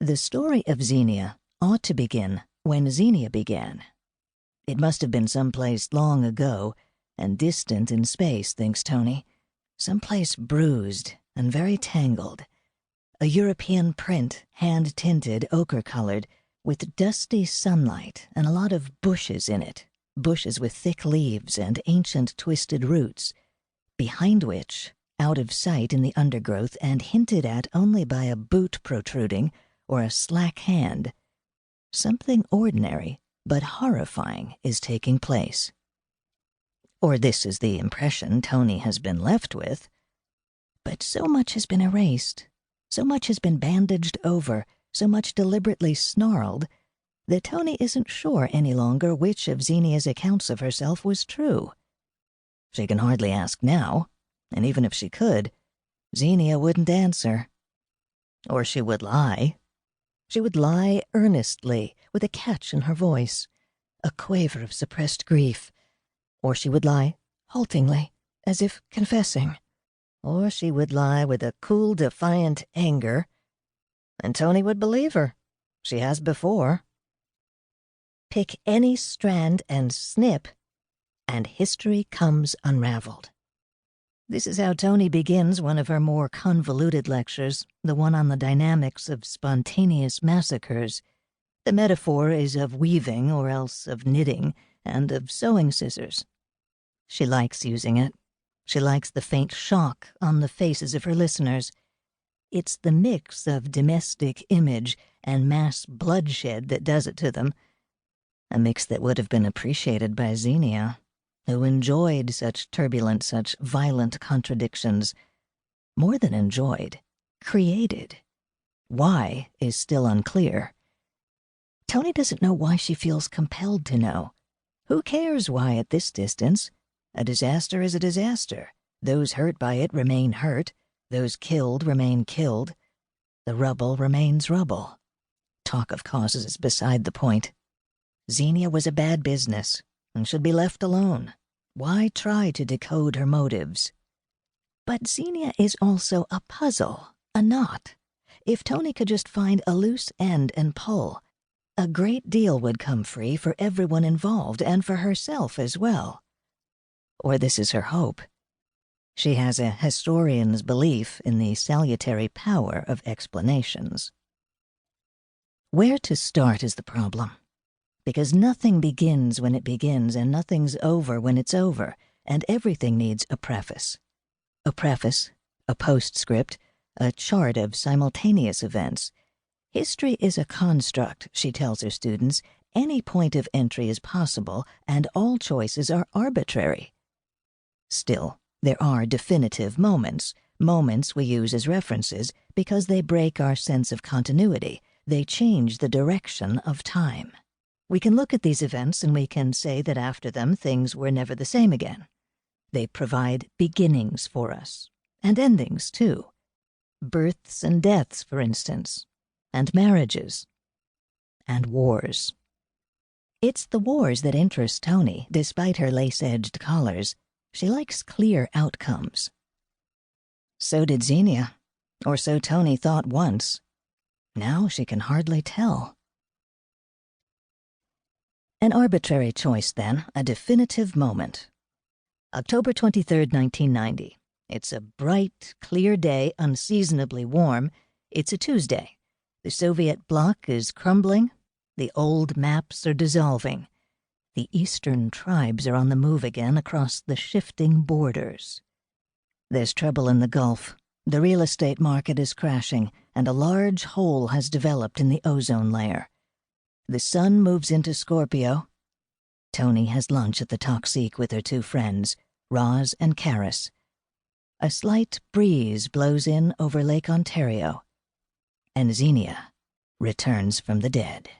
The story of Zenia ought to begin when Zenia began. It must have been someplace long ago and distant in space, thinks Tony. Someplace bruised and very tangled. A European print, hand-tinted, ochre-colored, with dusty sunlight and a lot of bushes in it, bushes with thick leaves and ancient twisted roots, behind which, out of sight in the undergrowth and hinted at only by a boot protruding or a slack hand, something ordinary but horrifying is taking place. Or this is the impression Tony has been left with. But so much has been erased, so much has been bandaged over, so much deliberately snarled, that Tony isn't sure any longer which of Zenia's accounts of herself was true. She can hardly ask now, and even if she could, Zenia wouldn't answer. Or she would lie. She would lie earnestly, with a catch in her voice, a quaver of suppressed grief. Or she would lie haltingly, as if confessing. Or she would lie with a cool, defiant anger, and Tony would believe her. She has before. Pick any strand and snip, and history comes unraveled. This is how Tony begins one of her more convoluted lectures, the one on the dynamics of spontaneous massacres. The metaphor is of weaving, or else of knitting, and of sewing scissors. She likes using it. She likes the faint shock on the faces of her listeners. It's the mix of domestic image and mass bloodshed that does it to them, a mix that would have been appreciated by Zenia, who enjoyed such turbulent, such violent contradictions. More than enjoyed, created. Why is still unclear. Tony doesn't know why she feels compelled to know. Who cares why at this distance? A disaster is a disaster. Those hurt by it remain hurt. Those killed remain killed. The rubble remains rubble. Talk of causes is beside the point. Zenia was a bad business and should be left alone. Why try to decode her motives? But Zenia is also a puzzle, a knot. If Tony could just find a loose end and pull, a great deal would come free for everyone involved and for herself as well. Or this is her hope. She has a historian's belief in the salutary power of explanations. Where to start is the problem. Because nothing begins when it begins, and nothing's over when it's over, and everything needs a preface. A preface, a postscript, a chart of simultaneous events. History is a construct, she tells her students. Any point of entry is possible, and all choices are arbitrary. Still, there are definitive moments, moments we use as references because they break our sense of continuity. They change the direction of time. We can look at these events and we can say that after them things were never the same again. They provide beginnings for us, and endings too. Births and deaths, for instance, and marriages, and wars. It's the wars that interest Tony, despite her lace-edged collars. She likes clear outcomes. So did Zenia, or so Tony thought once. Now she can hardly tell. An arbitrary choice, then, a definitive moment. October 23rd, 1990. It's a bright, clear day, unseasonably warm. It's a Tuesday. The Soviet bloc is crumbling. The old maps are dissolving. The eastern tribes are on the move again across the shifting borders. There's trouble in the Gulf. The real estate market is crashing, and a large hole has developed in the ozone layer. The sun moves into Scorpio. Tony has lunch at the Toxique with her two friends, Roz and Charis. A slight breeze blows in over Lake Ontario, and Zenia returns from the dead.